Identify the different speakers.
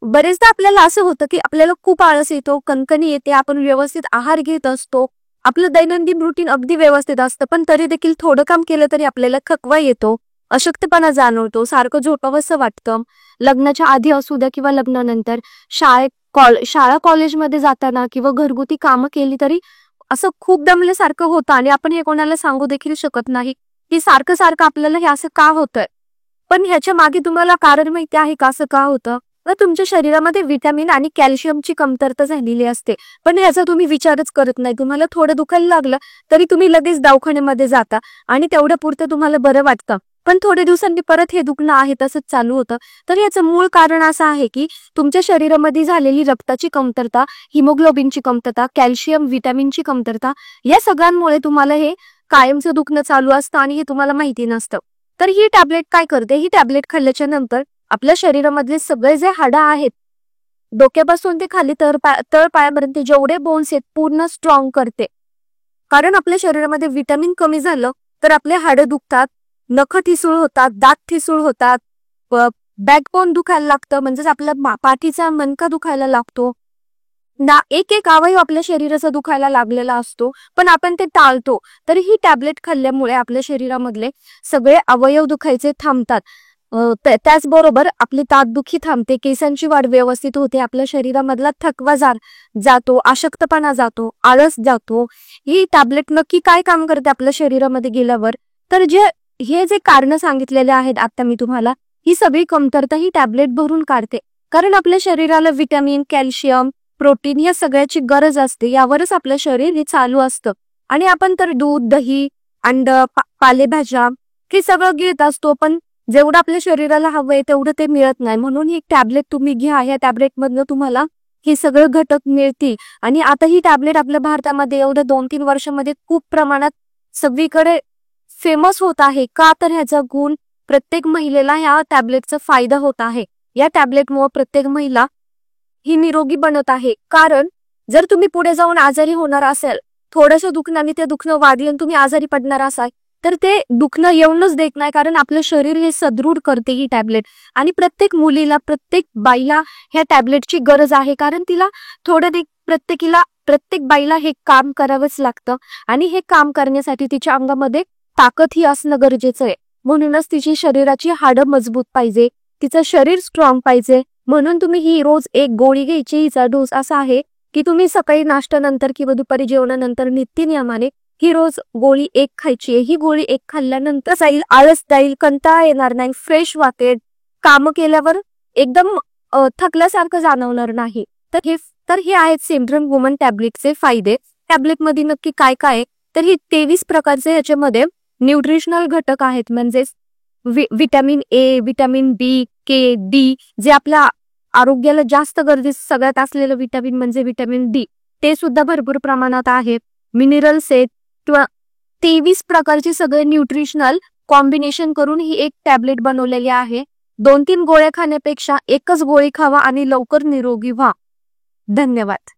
Speaker 1: बरेचदा आपल्याला असं होतं की आपल्याला खूप आळस येतो, कणकणी येते, आपण व्यवस्थित आहार घेत असतो, आपलं दैनंदिन रुटीन अगदी व्यवस्थित असतं, पण तरी देखील थोडं काम केलं तरी आपल्याला थकवा येतो, अशक्तपणा जाणवतो, सारखं झोपावंसं वाटतं. लग्नाच्या आधी असू द्या किंवा लग्नानंतर, शाळा कॉलेजमध्ये जाताना किंवा घरगुती कामं केली तरी असं खूप दमल्यासारखं होतं आणि आपण हे कोणाला सांगू देखील शकत नाही की सारखं सारखं आपल्याला हे असं का होतंय. पण ह्याच्या मागे तुम्हाला कारण माहिती आहे का असं का होतं? तर तुमच्या शरीरामध्ये व्हिटॅमिन आणि कॅल्शियमची कमतरता झालेली असते, पण ह्याचा तुम्ही विचारच करत नाही. तुम्हाला थोडं दुखायला लागलं तरी तुम्ही लगेच दवाखान्यामध्ये जाता आणि तेवढ्या पुरतं तुम्हाला बरं वाटतं, पण थोड्या दिवसांनी परत हे दुखणं आहे तसंच चालू होतं. तर याचं मूळ कारण असं आहे की तुमच्या शरीरामध्ये झालेली रक्ताची कमतरता, हिमोग्लोबिनची कमतरता, कॅल्शियम, व्हिटॅमिनची कमतरता, या सगळ्यांमुळे तुम्हाला हे कायमचं दुखणं चालू असतं आणि हे तुम्हाला माहिती नसतं. तर ही टॅबलेट काय करते? ही टॅबलेट खाल्ल्याच्या नंतर आपल्या शरीरामधले सगळे जे हाडं आहेत, डोक्यापासून ते खाली तळपायापर्यंत जेवढे बोन्स आहेत पूर्ण स्ट्रॉंग करते. कारण आपल्या शरीरामध्ये व्हिटॅमिन कमी झालं तर आपले हाडं दुखतात, नख ठिसूळ होतात, दात ठिसूळ होतात, बॅकबोन दुखायला लागतं, म्हणजेच आपल्या पाठीचा मणका दुखायला लागतो ना. एक एक अवयव आपल्या शरीराचा दुखायला लागलेला असतो, पण आपण ते टाळतो. तर ही टॅबलेट खाल्ल्यामुळे आपल्या शरीरामधले सगळे अवयव दुखायचे थांबतात. त्याचबरोबर आपली ताठदुखी थांबते, केसांची वाढ व्यवस्थित होते, आपल्या शरीरामधला थकवा जातो, अशक्तपणा जातो, आळस जातो. ही टॅबलेट नक्की काय काम करते आपल्या शरीरामध्ये गेल्यावर? तर हे जे कारण सांगितलेले आहेत आता मी तुम्हाला, ही सगळी कमतरता ही टॅबलेट भरून काढते. कारण आपल्या शरीराला व्हिटॅमिन, कॅल्शियम, प्रोटीन या सगळ्याची गरज असते, यावरच आपलं शरीर हे चालू असतं. आणि आपण तर दूध, दही, अंड, पालेभाज्या हे सगळं घेत असतो, पण जेवढं आपल्या शरीराला हवंय तेवढं ते मिळत नाही. म्हणून ही टॅबलेट तुम्ही घ्या, या टॅबलेट मधनं तुम्हाला हे सगळं घटक मिळतील. आणि आता ही टॅबलेट आपल्या भारतामध्ये एवढ्या 2-3 वर्षामध्ये खूप प्रमाणात सगळीकडे फेमस होत आहे. का? तर ह्याचा गुण प्रत्येक महिलेला ह्या टॅबलेटचा फायदा होत आहे. या टॅबलेटमुळे प्रत्येक महिला ही निरोगी बनत आहे. कारण जर तुम्ही पुढे जाऊन आजारी होणार असेल, थोडंसं दुखण्याने ते दुखणं वाढलं आणि तुम्ही आजारी पडणार असाल, तर ते दुखणं येऊनच देत नाही. कारण आपलं शरीर हे सदृढ करते ही टॅबलेट. आणि प्रत्येक मुलीला, प्रत्येक बाईला ह्या टॅबलेटची गरज आहे. कारण तिला प्रत्येक बाईला हे काम करावंच लागतं आणि हे काम करण्यासाठी तिच्या अंगामध्ये ताकद ही असणं गरजेचं आहे. म्हणूनच तिची शरीराची हाडं मजबूत पाहिजे, तिचं शरीर स्ट्रॉंग पाहिजे. म्हणून तुम्ही ही रोज एक गोळी घ्यायची. हिचा डोस असा आहे की तुम्ही सकाळी नाश्त्यानंतर किंवा दुपारी जेवणानंतर नित्यनियमाने ही रोज गोळी एक खायची आहे. ही गोळी एक खाल्ल्यानंतर जाईल, आळस जाईल, कंटाळा येणार नाही, फ्रेश वाटेल, काम केल्यावर एकदम थकल्यासारखं जाणवणार नाही. तर हे आहेत सिंड्रोम वुमन टॅबलेटचे फायदे. टॅबलेट मध्ये नक्की काय काय? तर ही 23 प्रकारचे याच्यामध्ये न्यूट्रिशनल घटक आहेत, म्हणजेच vitamin A, vitamin B, K, D, जे आपल्या आरोग्याला जास्त गरजेचं सगळ्यात असलेलं व्हिटॅमिन म्हणजे व्हिटॅमिन डी, ते सुद्धा भरपूर प्रमाणात आहेत. मिनरल्स आहेत किंवा 23 प्रकारचे सगळे न्यूट्रिशनल कॉम्बिनेशन करून ही एक टॅबलेट बनवलेली आहे. 2-3 गोळ्या खाण्यापेक्षा एकच गोळी खावा आणि लवकर निरोगी व्हा. धन्यवाद.